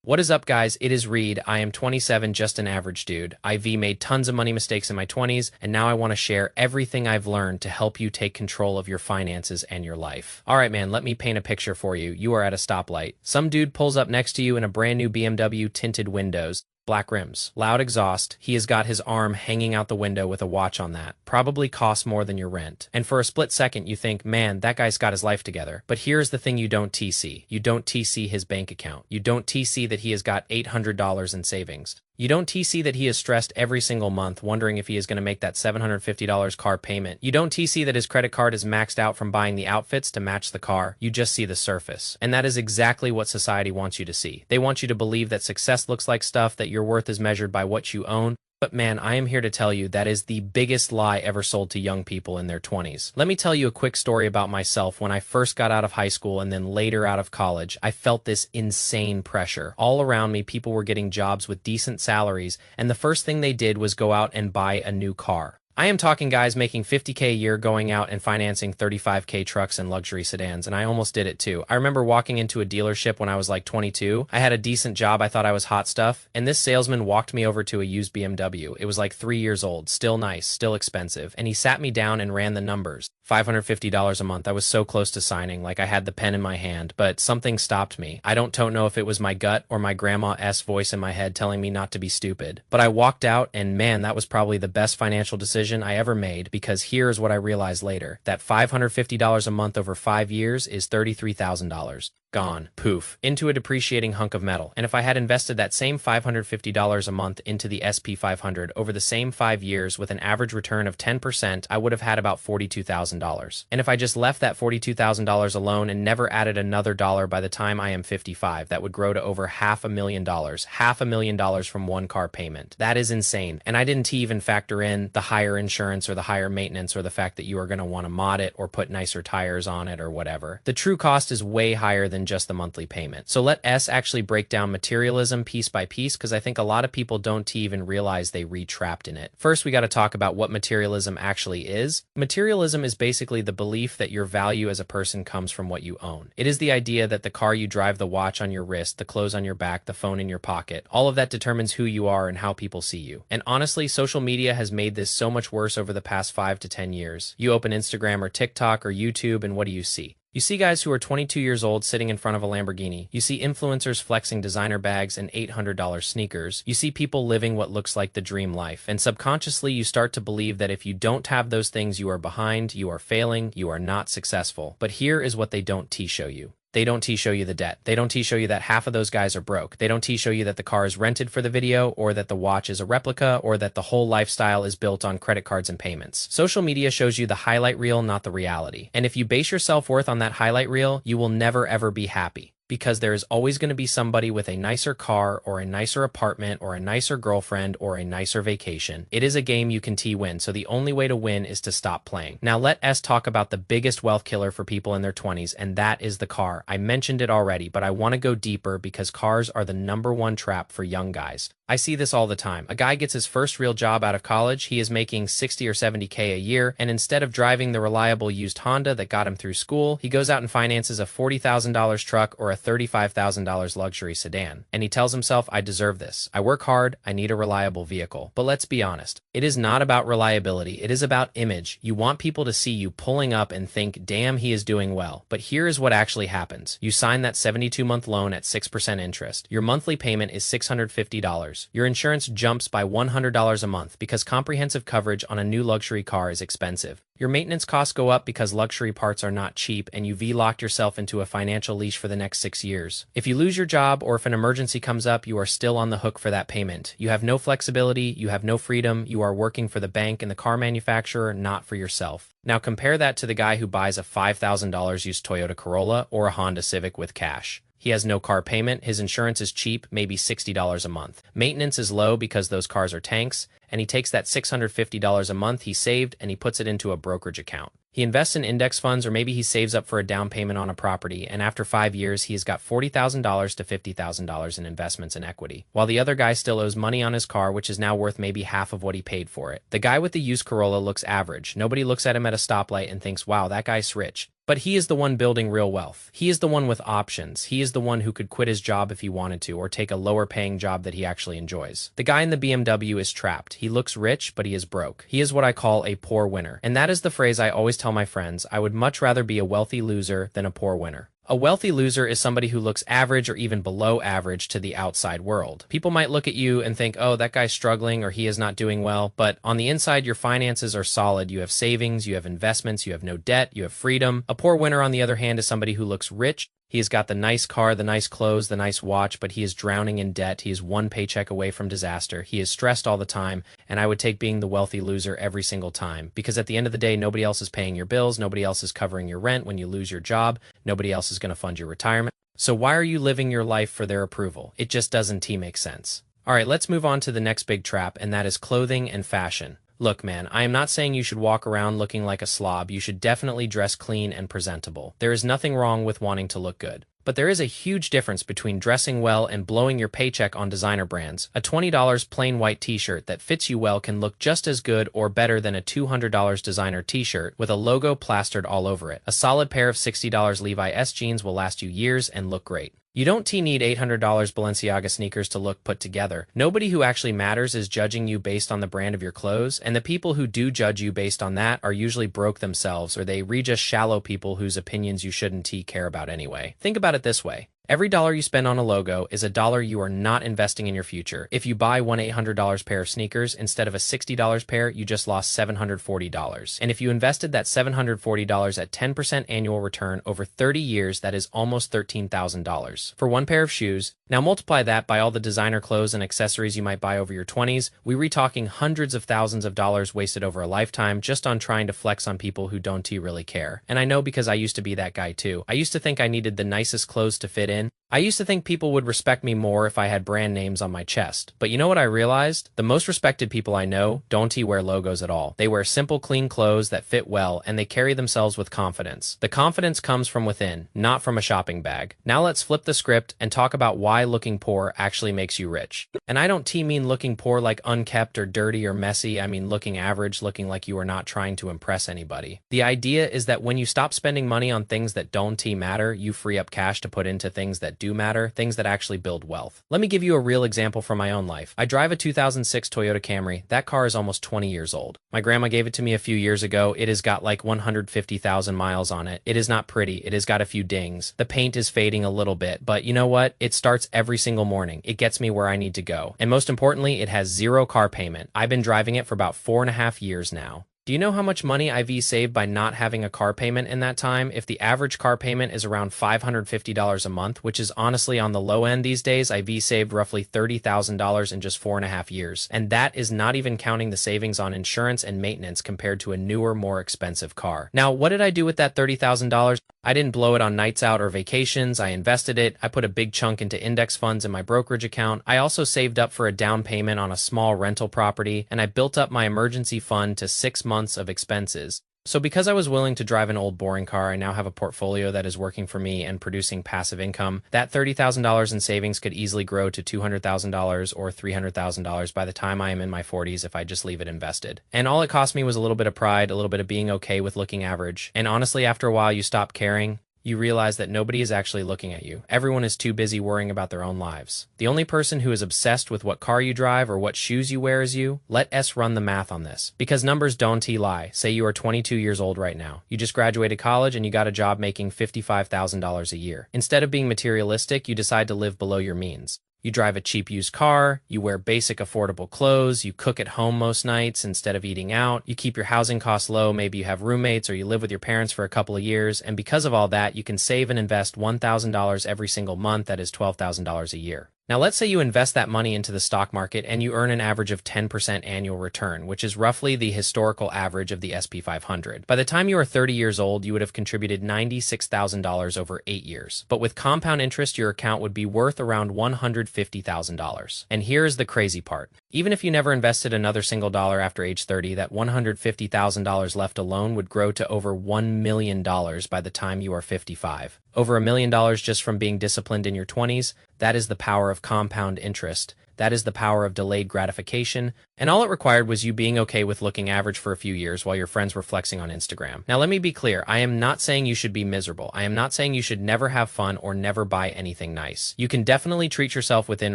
What is up, guys? It is Reed. I am 27, just an average dude. IV made tons of money mistakes in my 20s, and now I want to share everything I've learned to help you take control of your finances and your life. All right, man, let me paint a picture for you. You are at a stoplight. Some dude pulls up next to you in a brand new BMW, tinted windows, black rims, loud exhaust. He has got his arm hanging out the window with a watch on that. Probably costs more than your rent. And for a split second, you think, man, that guy's got his life together. But here's the thing you don't TC. You don't TC his bank account. You don't TC that he has got $800 in savings. You don't TC that he is stressed every single month, wondering if he is going to make that $750 car payment. You don't TC that his credit card is maxed out from buying the outfits to match the car. You just see the surface. And that is exactly what society wants you to see. They want you to believe that success looks like stuff, that your worth is measured by what you own. But man, I am here to tell you that is the biggest lie ever sold to young people in their 20s. Let me tell you a quick story about myself. When I first got out of high school and then later out of college, I felt this insane pressure. All around me, people were getting jobs with decent salaries, and the first thing they did was go out and buy a new car. I am talking guys making $50K a year going out and financing $35K trucks and luxury sedans, and I almost did it too. I remember walking into a dealership when I was like 22. I had a decent job, I thought I was hot stuff, and this salesman walked me over to a used BMW. It was like 3 years old, still nice, still expensive, and he sat me down and ran the numbers. $550 a month. I was so close to signing, like I had the pen in my hand, but something stopped me. I don't know if it was my gut or my grandma's voice in my head telling me not to be stupid. But I walked out, and man, that was probably the best financial decision I ever made, because here's what I realized later. That $550 a month over 5 years is $33,000. Gone. Poof. Into a depreciating hunk of metal. And if I had invested that same $550 a month into the SP 500 over the same 5 years with an average return of 10%, I would have had about $42,000. And if I just left that $42,000 alone and never added another dollar by the time I am 55, that would grow to over $500,000. $500,000 from one car payment. That is insane. And I didn't even factor in the higher insurance or the higher maintenance or the fact that you are going to want to mod it or put nicer tires on it or whatever. The true cost is way higher than just the monthly payment. So let us actually break down materialism piece by piece, because I think a lot of people don't even realize they re-trapped in it. First, we got to talk about what materialism actually is. Materialism is basically the belief that your value as a person comes from what you own. It is the idea that the car you drive, the watch on your wrist, the clothes on your back, the phone in your pocket, all of that determines who you are and how people see you. And honestly, social media has made this so much worse over the past 5 to 10 years. You open Instagram or TikTok or YouTube, and what do you see? You see guys who are 22 years old sitting in front of a Lamborghini. You see influencers flexing designer bags and $800 sneakers. You see people living what looks like the dream life. And subconsciously, you start to believe that if you don't have those things, you are behind, you are failing, you are not successful. But here is what they don't show you. They don't show you the debt. They don't show you that half of those guys are broke. They don't show you that the car is rented for the video, or that the watch is a replica, or that the whole lifestyle is built on credit cards and payments. Social media shows you the highlight reel, not the reality. And if you base your self-worth on that highlight reel, you will never ever be happy. Because there is always going to be somebody with a nicer car or a nicer apartment or a nicer girlfriend or a nicer vacation. It is a game you can win, so the only way to win is to stop playing. Now let us talk about the biggest wealth killer for people in their 20s, and that is the car. I mentioned it already, but I want to go deeper because cars are the #1 trap for young guys. I see this all the time. A guy gets his first real job out of college, he is making 60 or 70K a year, and instead of driving the reliable used Honda that got him through school, he goes out and finances a $40,000 truck or a $35,000 luxury sedan. And he tells himself, I deserve this. I work hard, I need a reliable vehicle. But let's be honest, it is not about reliability, it is about image. You want people to see you pulling up and think, damn, he is doing well. But here is what actually happens. You sign that 72-month loan at 6% interest. Your monthly payment is $650. Your insurance jumps by $100 a month because comprehensive coverage on a new luxury car is expensive. Your maintenance costs go up because luxury parts are not cheap, and you V-locked yourself into a financial leash for the next 6 years. If you lose your job or if an emergency comes up, you are still on the hook for that payment. You have no flexibility, you have no freedom, you are working for the bank and the car manufacturer, not for yourself. Now compare that to the guy who buys a $5,000 used Toyota Corolla or a Honda Civic with cash. He has no car payment, his insurance is cheap, maybe $60 a month. Maintenance is low because those cars are tanks, and he takes that $650 a month he saved and he puts it into a brokerage account. He invests in index funds, or maybe he saves up for a down payment on a property, and after 5 years, he has got $40,000 to $50,000 in investments in equity, while the other guy still owes money on his car, which is now worth maybe half of what he paid for it. The guy with the used Corolla looks average. Nobody looks at him at a stoplight and thinks, wow, that guy's rich. But he is the one building real wealth. He is the one with options. He is the one who could quit his job if he wanted to, or take a lower paying job that he actually enjoys. The guy in the BMW is trapped. He looks rich, but he is broke. He is what I call a poor winner. And that is the phrase I always tell my friends. I would much rather be a wealthy loser than a poor winner. A wealthy loser is somebody who looks average or even below average to the outside world. People might look at you and think, oh, that guy's struggling or he is not doing well. But on the inside, your finances are solid. You have savings, you have investments, you have no debt, you have freedom. A poor winner, on the other hand, is somebody who looks rich. He has got the nice car, the nice clothes, the nice watch, but he is drowning in debt. He is one paycheck away from disaster. He is stressed all the time, and I would take being the wealthy loser every single time. Because at the end of the day, nobody else is paying your bills, nobody else is covering your rent when you lose your job, nobody else is going to fund your retirement. So why are you living your life for their approval? It just doesn't make sense. All right, let's move on to the next big trap, and that is clothing and fashion. Look, man, I am not saying you should walk around looking like a slob. You should definitely dress clean and presentable. There is nothing wrong with wanting to look good. But there is a huge difference between dressing well and blowing your paycheck on designer brands. A $20 plain white t-shirt that fits you well can look just as good or better than a $200 designer t-shirt with a logo plastered all over it. A solid pair of $60 Levi's jeans will last you years and look great. You don't need $800 Balenciaga sneakers to look put together. Nobody who actually matters is judging you based on the brand of your clothes, and the people who do judge you based on that are usually broke themselves, or they just shallow people whose opinions you shouldn't care about anyway. Think about it this way. Every dollar you spend on a logo is a dollar you are not investing in your future. If you buy one $800 pair of sneakers instead of a $60 pair, you just lost $740. And if you invested that $740 at 10% annual return over 30 years, that is almost $13,000 for one pair of shoes. Now multiply that by all the designer clothes and accessories you might buy over your 20s. We're talking hundreds of thousands of dollars wasted over a lifetime just on trying to flex on people who don't really care. And I know because I used to be that guy too. I used to think I needed the nicest clothes to fit in. I used to think people would respect me more if I had brand names on my chest. But you know what I realized? The most respected people I know don't wear logos at all. They wear simple, clean clothes that fit well, and they carry themselves with confidence. The confidence comes from within, not from a shopping bag. Now let's flip the script and talk about why looking poor actually makes you rich. And I don't mean looking poor like unkept or dirty or messy. I mean looking average, looking like you are not trying to impress anybody. The idea is that when you stop spending money on things that don't matter, you free up cash to put into things that do matter, things that actually build wealth. Let me give you a real example from my own life. I drive a 2006 Toyota Camry. That car is almost 20 years old. My grandma gave it to me a few years ago. It has got like 150,000 miles on it. It is not pretty. It has got a few dings. The paint is fading a little bit, but you know what? It starts every single morning. It gets me where I need to go. And most importantly, it has zero car payment. I've been driving it for about 4.5 years now. Do you know how much money I've saved by not having a car payment in that time? If the average car payment is around $550 a month, which is honestly on the low end these days, I've saved roughly $30,000 in just 4.5 years. And that is not even counting the savings on insurance and maintenance compared to a newer, more expensive car. Now, what did I do with that $30,000? I didn't blow it on nights out or vacations. I invested it. I put a big chunk into index funds in my brokerage account. I also saved up for a down payment on a small rental property, and I built up my emergency fund to 6 months of expenses. So because I was willing to drive an old boring car, I now have a portfolio that is working for me and producing passive income. That $30,000 in savings could easily grow to $200,000 or $300,000 by the time I am in my 40s if I just leave it invested. And all it cost me was a little bit of pride, a little bit of being okay with looking average. And honestly, after a while, you stop caring. You realize that nobody is actually looking at you. Everyone is too busy worrying about their own lives. The only person who is obsessed with what car you drive or what shoes you wear is you. Let us run the math on this. Because numbers don't lie. Say you are 22 years old right now. You just graduated college and you got a job making $55,000 a year. Instead of being materialistic, you decide to live below your means. You drive a cheap used car, you wear basic affordable clothes, you cook at home most nights instead of eating out, you keep your housing costs low, maybe you have roommates or you live with your parents for a couple of years, and because of all that, you can save and invest $1,000 every single month, that is $12,000 a year. Now let's say you invest that money into the stock market and you earn an average of 10% annual return, which is roughly the historical average of the S&P 500. By the time you are 30 years old, you would have contributed $96,000 over 8 years. But with compound interest, your account would be worth around $150,000. And here is the crazy part. Even if you never invested another single dollar after age 30, that $150,000 left alone would grow to over $1 million by the time you are 55. Over $1 million just from being disciplined in your 20s. That is the power of compound interest. That is the power of delayed gratification, and all it required was you being okay with looking average for a few years while your friends were flexing on Instagram. Now, let me be clear. I am not saying you should be miserable. I am not saying you should never have fun or never buy anything nice. You can definitely treat yourself within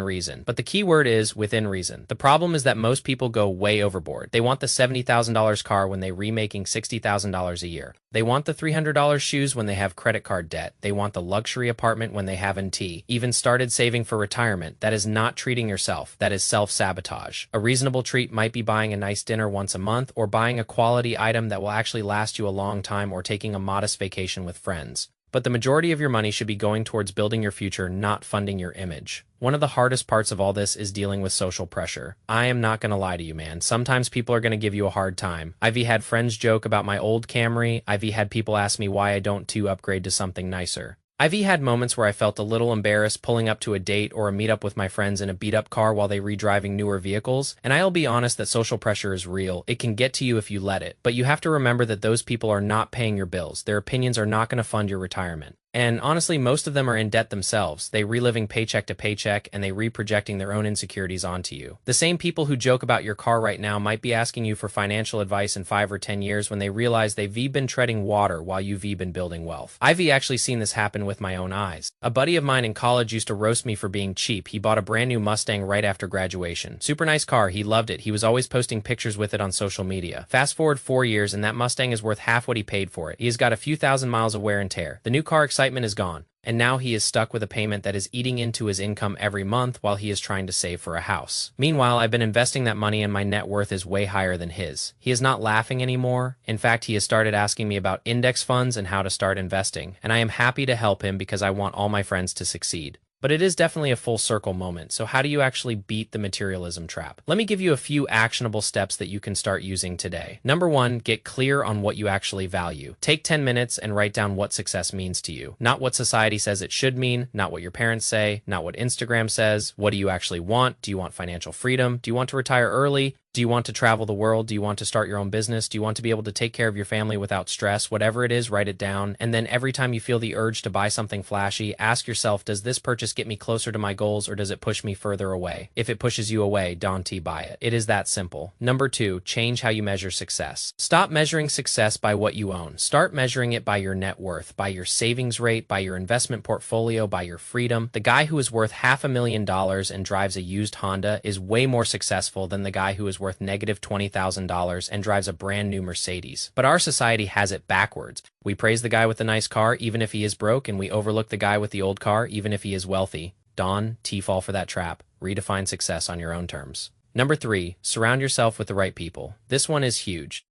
reason, but the key word is within reason. The problem is that most people go way overboard. They want the $70,000 car when they're remaking $60,000 a year. They want the $300 shoes when they have credit card debt. They want the luxury apartment when they haven't even started saving for retirement. That is not treating yourself. That is self-sabotage. A reasonable treat might be buying a nice dinner once a month, or buying a quality item that will actually last you a long time, or taking a modest vacation with friends. But the majority of your money should be going towards building your future, not funding your image. One of the hardest parts of all this is dealing with social pressure. I am not going to lie to you, man. Sometimes people are going to give you a hard time. I've had friends joke about my old Camry. I've had people ask me why I don't upgrade to something nicer. I've had moments where I felt a little embarrassed pulling up to a date or a meetup with my friends in a beat-up car while they re-driving newer vehicles, and I'll be honest that social pressure is real. It can get to you if you let it, but you have to remember that those people are not paying your bills. Their opinions are not going to fund your retirement. And honestly, most of them are in debt themselves. They reliving paycheck to paycheck, and they reprojecting their own insecurities onto you. The same people who joke about your car right now might be asking you for financial advice in 5 or 10 years when they realize they've been treading water while you've been building wealth. I've actually seen this happen with my own eyes. A buddy of mine in college used to roast me for being cheap. He bought a brand new Mustang right after graduation. Super nice car. He loved it. He was always posting pictures with it on social media. Fast forward 4 years, and that Mustang is worth half what he paid for it. He has got a few thousand miles of wear and tear. The new car excitement is gone, and now he is stuck with a payment that is eating into his income every month while he is trying to save for a house. Meanwhile, I've been investing that money and my net worth is way higher than his. He is not laughing anymore. In fact, he has started asking me about index funds and how to start investing, and I am happy to help him because I want all my friends to succeed. But it is definitely a full circle moment. So how do you actually beat the materialism trap? Let me give you a few actionable steps that you can start using today. Number 1, get clear on what you actually value. Take 10 minutes and write down what success means to you. Not what society says it should mean, not what your parents say, not what Instagram says. What do you actually want? Do you want financial freedom? Do you want to retire early? Do you want to travel the world? Do you want to start your own business? Do you want to be able to take care of your family without stress? Whatever it is, write it down. And then every time you feel the urge to buy something flashy, ask yourself, does this purchase get me closer to my goals, or does it push me further away? If it pushes you away, don't buy it. It is that simple. Number 2, change how you measure success. Stop measuring success by what you own. Start measuring it by your net worth, by your savings rate, by your investment portfolio, by your freedom. The guy who is worth $500,000 and drives a used Honda is way more successful than the guy who is worth negative $20,000 and drives a brand new Mercedes. But our society has it backwards. We praise the guy with the nice car even if he is broke, and we overlook the guy with the old car even if he is wealthy. Don't fall for that trap. Redefine success on your own terms. Number 3, surround yourself with the right people. This one is huge.